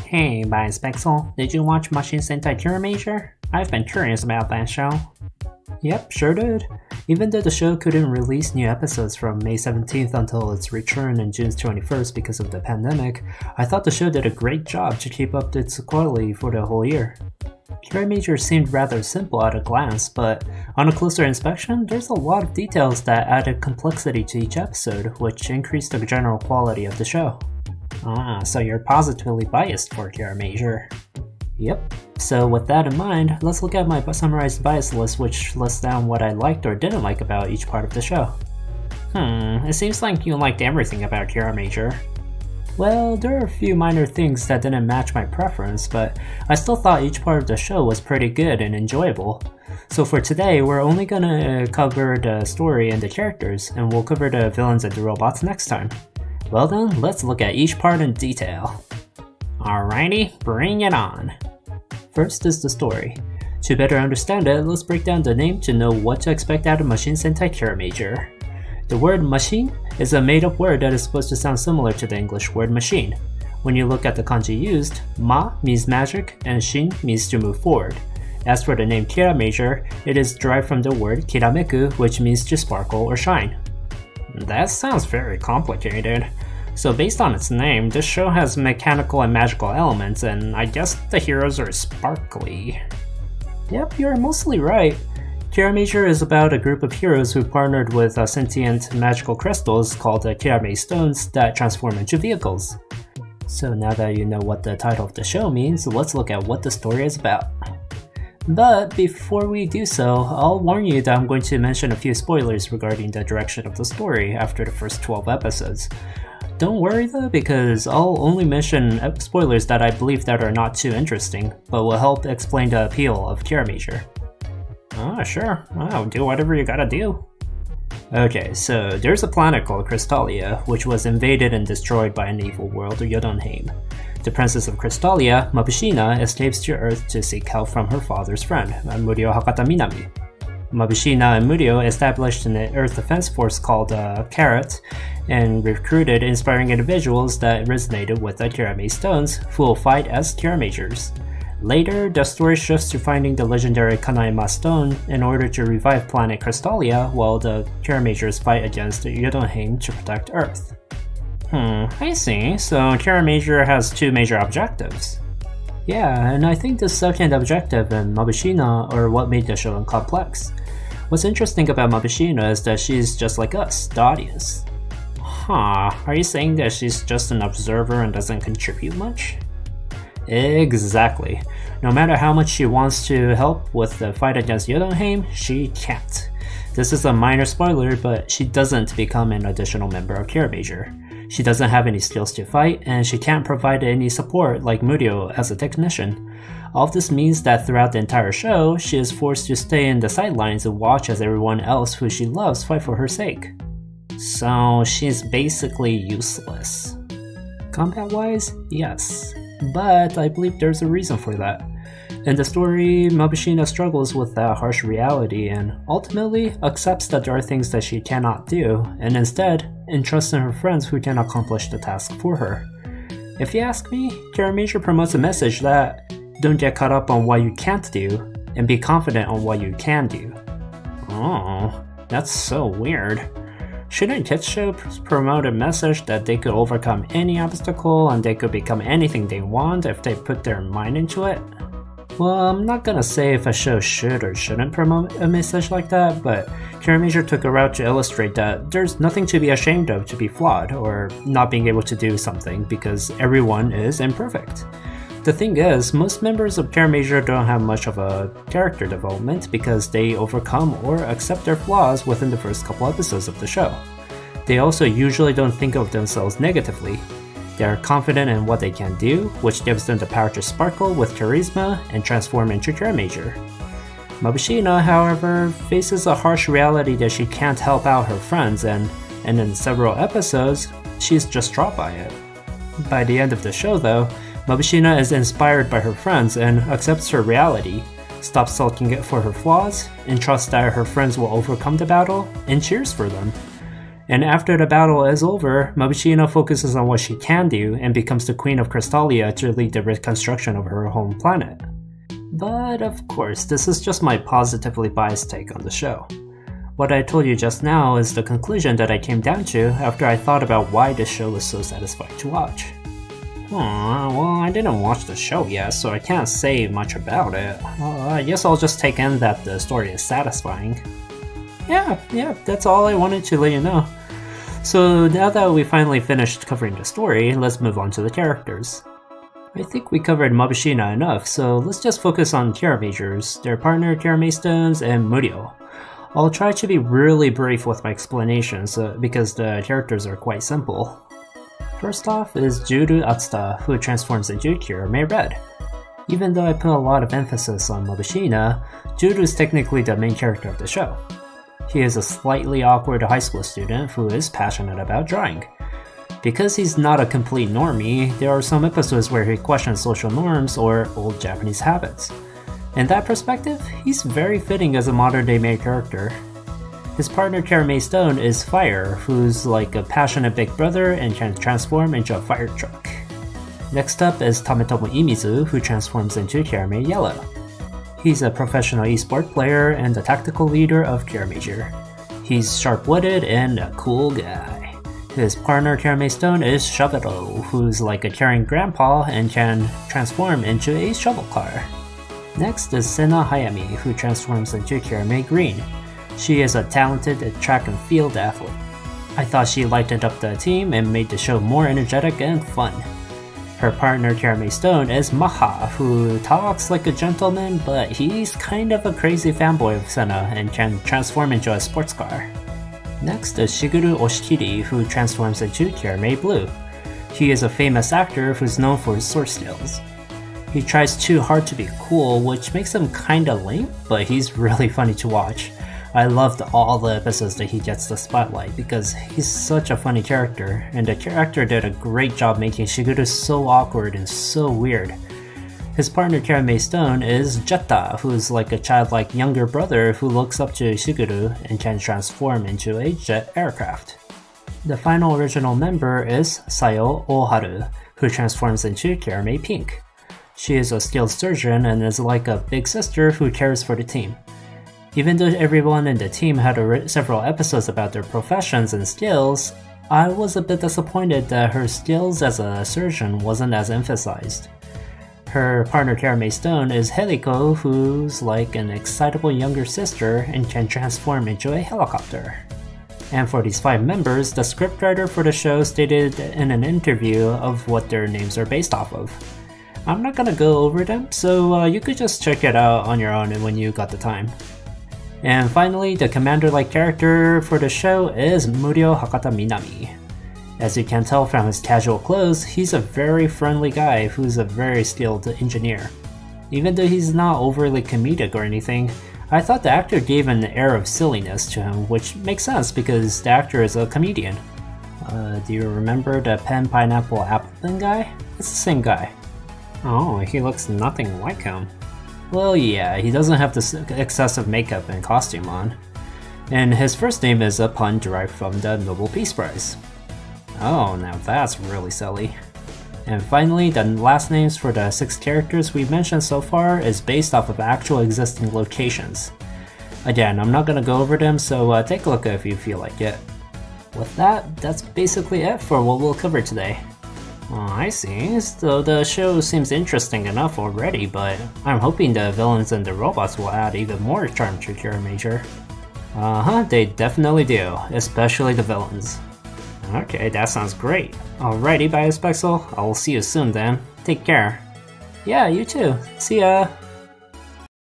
Hey, mine's Pexels. Did you watch Mashin Sentai Kiramager? I've been curious about that show. Yep, sure did. Even though the show couldn't release new episodes from May 17th until its return on June 21st because of the pandemic, I thought the show did a great job to keep up its quality for the whole year. Kiramager seemed rather simple at a glance, but on a closer inspection, there's a lot of details that added complexity to each episode, which increased the general quality of the show. Ah, so you're positively biased for Kiramager. Yep. So with that in mind, let's look at my summarized bias list, which lists down what I liked or didn't like about each part of the show. It seems like you liked everything about Kiramager. Well, there are a few minor things that didn't match my preference, but I still thought each part of the show was pretty good and enjoyable. So for today, we're only gonna cover the story and the characters, and we'll cover the villains and the robots next time. Well then, let's look at each part in detail. Alrighty, bring it on! First is the story. To better understand it, let's break down the name to know what to expect out of Mashin Sentai Kiramager. The word machine is a made-up word that is supposed to sound similar to the English word machine. When you look at the kanji used, ma means magic and shin means to move forward. As for the name Kiramager, it is derived from the word kirameku, which means to sparkle or shine. That sounds very complicated. So based on its name, this show has mechanical and magical elements, and I guess the heroes are sparkly. Yep, you're mostly right. Kiramager is about a group of heroes who partnered with sentient magical crystals called the Kirame Stones that transform into vehicles. So now that you know what the title of the show means, let's look at what the story is about. But before we do so, I'll warn you that I'm going to mention a few spoilers regarding the direction of the story after the first 12 episodes. Don't worry though, because I'll only mention spoilers that I believe that are not too interesting, but will help explain the appeal of Kiramager. Ah, sure. Wow, do whatever you gotta do. Okay, so there's a planet called Crystalia, which was invaded and destroyed by an evil world, Jotunheim. The princess of Crystalia, Mabushina, escapes to Earth to seek help from her father's friend, Murio Hakata Minami. Mabushina and Murio established an Earth defense force called Carrot, and recruited inspiring individuals that resonated with the Kirame Stones, who will fight as Kiramagers. Later, the story shifts to finding the legendary Kanaima Stone in order to revive planet Crystalia, while the Kiramagers fight against Jotunheim to protect Earth. I see. So Kiramager has two major objectives. Yeah, and I think the second objective and Mabushina are what made the show complex. What's interesting about Mabushina is that she's just like us, the audience. Are you saying that she's just an observer and doesn't contribute much? Exactly. No matter how much she wants to help with the fight against Jotunheim, she can't. This is a minor spoiler, but she doesn't become an additional member of Kiramager. She doesn't have any skills to fight, and she can't provide any support like Murio as a technician. All of this means that throughout the entire show, she is forced to stay in the sidelines and watch as everyone else who she loves fight for her sake. So she's basically useless. Combat-wise, yes, but I believe there's a reason for that. In the story, Mabushina struggles with that harsh reality and ultimately accepts that there are things that she cannot do, and instead entrusts in her friends who can accomplish the task for her. If you ask me, Kiramager promotes a message that don't get caught up on what you can't do, and be confident on what you can do. Oh, that's so weird. Shouldn't kids shows promote a message that they could overcome any obstacle and they could become anything they want if they put their mind into it? Well, I'm not gonna say if a show should or shouldn't promote a message like that, but Kiramager took a route to illustrate that there's nothing to be ashamed of to be flawed or not being able to do something because everyone is imperfect. The thing is, most members of Kiramager don't have much of a character development because they overcome or accept their flaws within the first couple episodes of the show. They also usually don't think of themselves negatively. They are confident in what they can do, which gives them the power to sparkle with charisma and transform into Kiramager. Mabushina, however, faces a harsh reality that she can't help out her friends, and in several episodes, she's just dropped by it. By the end of the show though, Mabushina is inspired by her friends and accepts her reality, stops sulking for her flaws, and trusts that her friends will overcome the battle, and cheers for them. And after the battle is over, Mabushina focuses on what she can do and becomes the Queen of Crystalia to lead the reconstruction of her home planet. But of course, this is just my positively biased take on the show. What I told you just now is the conclusion that I came down to after I thought about why this show was so satisfying to watch. Well, I didn't watch the show yet, so I can't say much about it. I guess I'll just take in that the story is satisfying. Yeah, that's all I wanted to let you know. So now that we finally finished covering the story, let's move on to the characters. I think we covered Mabushina enough, so let's just focus on Kiramagers, their partner Kirame Stones, and Murio. I'll try to be really brief with my explanations, because the characters are quite simple. First off is Juru Atsuta, who transforms into Kirame Red. Even though I put a lot of emphasis on Mabushina, Juru is technically the main character of the show. He is a slightly awkward high school student who is passionate about drawing. Because he's not a complete normie, there are some episodes where he questions social norms or old Japanese habits. In that perspective, he's very fitting as a modern-day main character. His partner Kirame Stone is Fire, who's like a passionate big brother and can transform into a fire truck. Next up is Tamitomo Imizu, who transforms into Kirame Yellow. He's a professional eSport player and the tactical leader of Kiramager. He's sharp-witted and a cool guy. His partner Kirame Stone is Shovelo, who's like a caring grandpa and can transform into a shovel car. Next is Sena Hayami, who transforms into Kirame Green. She is a talented track and field athlete. I thought she lightened up the team and made the show more energetic and fun. Her partner Kirame Stone is Maha, who talks like a gentleman, but he's kind of a crazy fanboy of Sena and can transform into a sports car. Next is Shiguru Oshkiri, who transforms into Kirame Blue. He is a famous actor who's known for his sword skills. He tries too hard to be cool, which makes him kinda lame, but he's really funny to watch. I loved all the episodes that he gets the spotlight because he's such a funny character, and the character did a great job making Shiguru so awkward and so weird. His partner Kirame Stone is Jetta, who's like a childlike younger brother who looks up to Shiguru and can transform into a jet aircraft. The final original member is Sayo Oharu, who transforms into Kirame Pink. She is a skilled surgeon and is like a big sister who cares for the team. Even though everyone in the team had several episodes about their professions and skills, I was a bit disappointed that her skills as a surgeon wasn't as emphasized. Her partner Kirame Stone is Heliko, who's like an excitable younger sister and can transform into a helicopter. And for these 5 members, the scriptwriter for the show stated in an interview of what their names are based off of. I'm not gonna go over them, so you could just check it out on your own when you got the time. And finally, the commander-like character for the show is Murio Hakata Minami. As you can tell from his casual clothes, he's a very friendly guy who's a very skilled engineer. Even though he's not overly comedic or anything, I thought the actor gave an air of silliness to him, which makes sense because the actor is a comedian. Do you remember the Pen Pineapple Appleton guy? It's the same guy. Oh, he looks nothing like him. Well, yeah, he doesn't have this excessive makeup and costume on. And his first name is a pun derived from the Nobel Peace Prize. Oh, now that's really silly. And finally, the last names for the 6 characters we've mentioned so far is based off of actual existing locations. Again, I'm not gonna go over them, so take a look if you feel like it. With that, that's basically it for what we'll cover today. Oh, I see. So the show seems interesting enough already, but I'm hoping the villains and the robots will add even more charm to Kiramager. They definitely do, especially the villains. Okay, that sounds great. Alrighty, Pexels, I'll see you soon then. Take care. Yeah, you too. See ya!